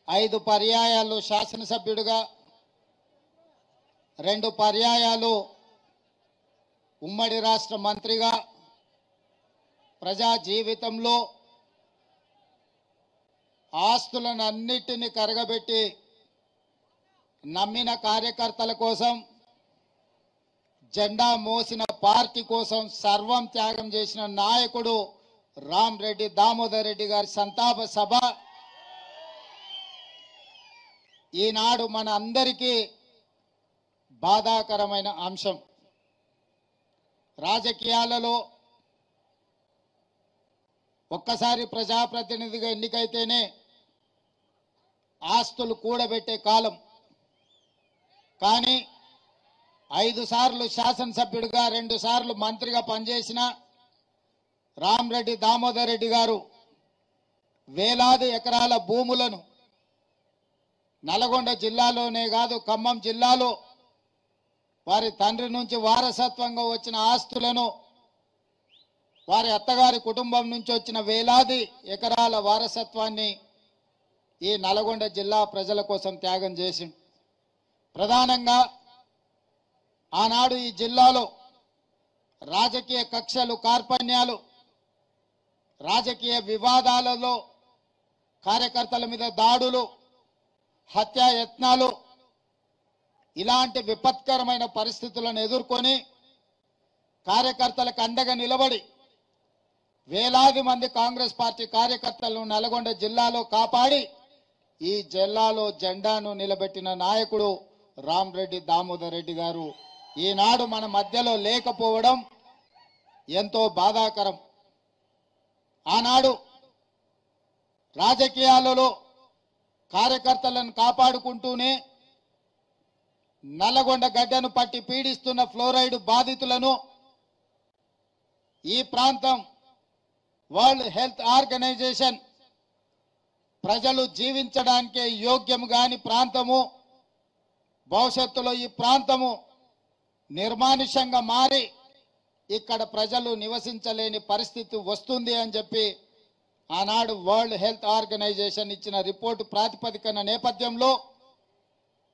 5 పర్యాయాలు శాసనసభ్యుడిగా 2 పర్యాయాలు ఉమ్మడి రాష్ట్ర మంత్రిగా ప్రజా జీవితంలో ఆస్తులను అన్నిటిని కరగబెట్టి నమ్మిన కార్యకర్తల కోసం జెండా మోసిన పార్టీ కోసం సర్వం త్యాగం చేసిన నాయకుడు రామరెడ్డి దామోదర్ రెడ్డి గారి సంతాప సభ ఈనాడు మన అందరికీ బాధాకరమైన అంశం. రాజకీయాలలో ఒక్కసారి ప్రజాప్రతినిధిగా ఎన్నికైతేనే ఆస్తులు కూడబెట్టే కాలం. కానీ 5 సార్లు శాసనసభ్యుడిగా 2 సార్లు మంత్రిగా పనిచేసిన రామరెడ్డి దామోదర్ రెడ్డి గారు వేలాది ఎకరాల భూములను నల్గొండ జిల్లాలోనే కాదు ఖమ్మం జిల్లాలో వారి తండ్రి నుంచి వారసత్వంగా వచ్చిన ఆస్తులను వారి అత్తగారి కుటుంబం నుంచి వచ్చిన వేలాది ఎకరాల వారసత్వాన్ని ఈ నల్గొండ జిల్లా ప్రజల కోసం త్యాగం చేసి ప్రధానంగా ఆనాడు ఈ జిల్లాలో రాజకీయ కక్షలు కార్పణ్యాలు రాజకీయ వివాదాలలో కార్యకర్తల మీద దాడులు హత్యాయత్నాలు ఇలాంటి విపత్కరమైన పరిస్థితులను ఎదుర్కొని కార్యకర్తలకు అండగా నిలబడి వేలాది మంది కాంగ్రెస్ పార్టీ కార్యకర్తలను నల్గొండ జిల్లాలో కాపాడి ఈ జిల్లాలో జెండాను నిలబెట్టిన నాయకుడు రామరెడ్డి దామోదర్ రెడ్డి గారు ఈనాడు మన మధ్యలో లేకపోవడం ఎంతో బాధాకరం. ఆనాడు రాజకీయాలలో కార్యకర్తలను కాపాడుకుంటూనే నల్లగొండ గడ్డను పట్టి పీడిస్తున్న ఫ్లోరైడ్ బాధితులను ఈ ప్రాంతం వరల్డ్ హెల్త్ ఆర్గనైజేషన్ ప్రజలు జీవించడానికే యోగ్యం కాని ప్రాంతము, భవిష్యత్తులో ఈ ప్రాంతము నిర్మానుష్యంగా మారి ఇక్కడ ప్రజలు నివసించలేని పరిస్థితి వస్తుంది అని చెప్పి ఆనాడు వరల్డ్ హెల్త్ ఆర్గనైజేషన్ ఇచ్చిన రిపోర్టు ప్రాతిపదికన నేపథ్యంలో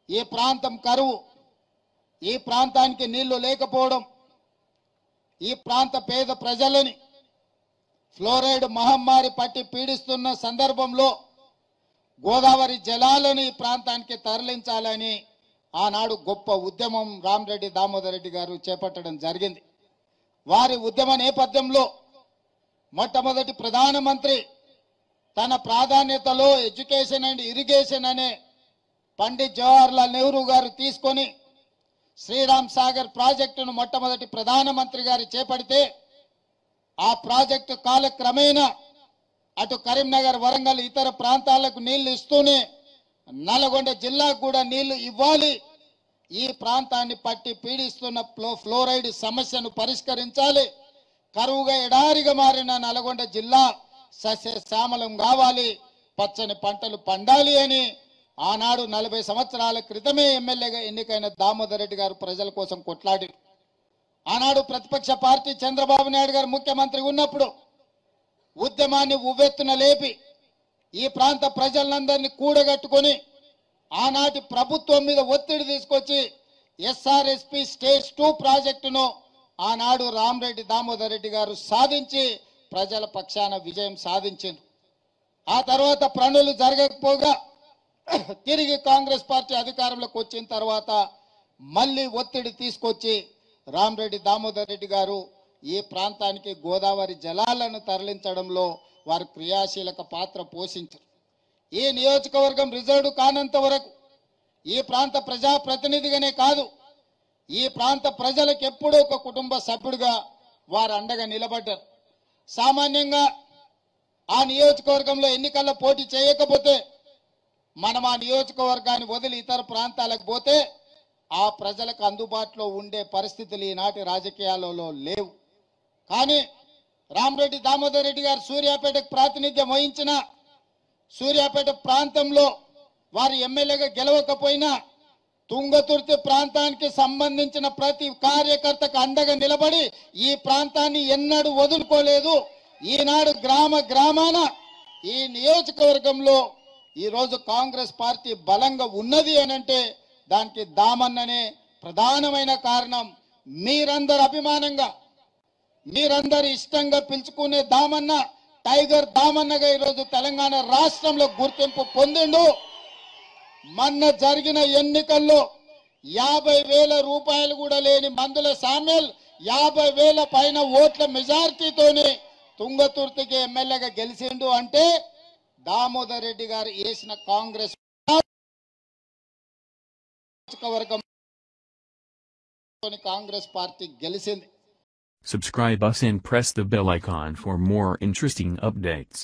ఈ ప్రాంతం కరువు, ఈ ప్రాంతానికి నీళ్లు లేకపోవడం, ఈ ప్రాంత పేద ప్రజలని ఫ్లోరైడ్ మహమ్మారి పట్టి పీడిస్తున్న సందర్భంలో గోదావరి జలాలను ఈ ప్రాంతానికి తరలించాలని ఆనాడు గొప్ప ఉద్యమం రామరెడ్డి దామోదర్ రెడ్డి గారు చేపట్టడం జరిగింది. వారి ఉద్యమ నేపథ్యంలో మొట్టమొదటి ప్రధానమంత్రి తన ప్రాధాన్యతలో ఎడ్యుకేషన్ అండ్ ఇరిగేషన్ అనే పండిత్ జవహర్లాల్ నెహ్రూ గారు తీసుకొని శ్రీరామ్ సాగర్ ప్రాజెక్టును మొట్టమొదటి ప్రధానమంత్రి గారు చేపడితే ఆ ప్రాజెక్టు కాలక్రమేణా అటు కరీంనగర్ వరంగల్ ఇతర ప్రాంతాలకు నీళ్లు ఇస్తూనే నల్గొండ జిల్లాకు కూడా నీళ్లు ఇవ్వాలి, ఈ ప్రాంతాన్ని పట్టి పీడిస్తున్న ఫ్లోరైడ్ సమస్యను పరిష్కరించాలి, కరువుగా ఎడారిగా మారిన నల్గొండ జిల్లా సస్యశ్యామలం కావాలి, పచ్చని పంటలు పండాలి అని ఆనాడు 40 సంవత్సరాల క్రితమే ఎమ్మెల్యేగా ఎన్నికైన దామోదర్ రెడ్డి గారు ప్రజల కోసం కొట్లాడి ఆనాడు ప్రతిపక్ష పార్టీ చంద్రబాబు నాయుడు గారు ముఖ్యమంత్రి ఉన్నప్పుడు ఉద్యమాన్ని ఉవ్వెత్తున లేపి ఈ ప్రాంత ప్రజలందరినీ కూడగట్టుకొని ఆనాటి ప్రభుత్వం మీద ఒత్తిడి తీసుకొచ్చి ఎస్ఆర్ఎస్పి స్టేజ్ 2 ప్రాజెక్టును ఆనాడు రామరెడ్డి దామోదర్ రెడ్డి గారు సాధించి ప్రజల పక్షాన విజయం సాధించారు. ఆ తర్వాత పనులు జరగకపోగా తిరిగి కాంగ్రెస్ పార్టీ అధికారంలోకి వచ్చిన తర్వాత మళ్ళీ ఒత్తిడి తీసుకొచ్చి రామరెడ్డి దామోదర్ రెడ్డి గారు ఈ ప్రాంతానికి గోదావరి జలాలను తరలించడంలో వారు క్రియాశీలక పాత్ర పోషించారు. ఈ నియోజకవర్గం రిజర్వ్ కానంత వరకు ఈ ప్రాంత ప్రజాప్రతినిధిగానే కాదు, ఈ ప్రాంత ప్రజలకు ఎప్పుడూ ఒక కుటుంబ సభ్యుడిగా వారు అండగా నిలబడ్డారు. సామాన్యంగా ఆ నియోజకవర్గంలో ఎన్నికల్లో పోటీ చేయకపోతే మనం ఆ నియోజకవర్గాన్ని వదిలి ఇతర ప్రాంతాలకు పోతే ఆ ప్రజలకు అందుబాటులో ఉండే పరిస్థితులు ఈనాటి రాజకీయాలలో లేవు. కానీ రామరెడ్డి దామోదర్ రెడ్డి గారు సూర్యాపేటకు ప్రాతినిధ్యం వహించిన సూర్యాపేట ప్రాంతంలో వారి ఎమ్మెల్యేగా గెలవకపోయినా తుంగతుర్తి ప్రాంతానికి సంబంధించిన ప్రతి కార్యకర్తకు అండగా నిలబడి ఈ ప్రాంతాన్ని ఎన్నడూ వదులుకోలేదు. ఈనాడు గ్రామాన ఈ నియోజకవర్గంలో ఈ రోజు కాంగ్రెస్ పార్టీ బలంగా ఉన్నది అనంటే దానికి దామన్ననే ప్రధానమైన కారణం. మీరందరు అభిమానంగా మీరందరు ఇష్టంగా పిలుచుకునే దామన్న టైగర్ దామన్నగా ఈరోజు తెలంగాణ రాష్ట్రంలో గుర్తింపు పొందిండు. మొన్న జరిగిన ఎన్నికల్లో 50,000 రూపాయలు కూడా లేని మందుల సామ్యుల్ 50,000 పైన ఓట్ల మెజారిటీతోనే తుంగతుర్తికి ఎమ్మెల్యేగా గెలిచిండు అంటే దామోదర్ రెడ్డి గారు వేసిన కాంగ్రెస్ వర్గం కాంగ్రెస్ పార్టీ గెలిచింది. Subscribe us and press the bell icon for more interesting updates.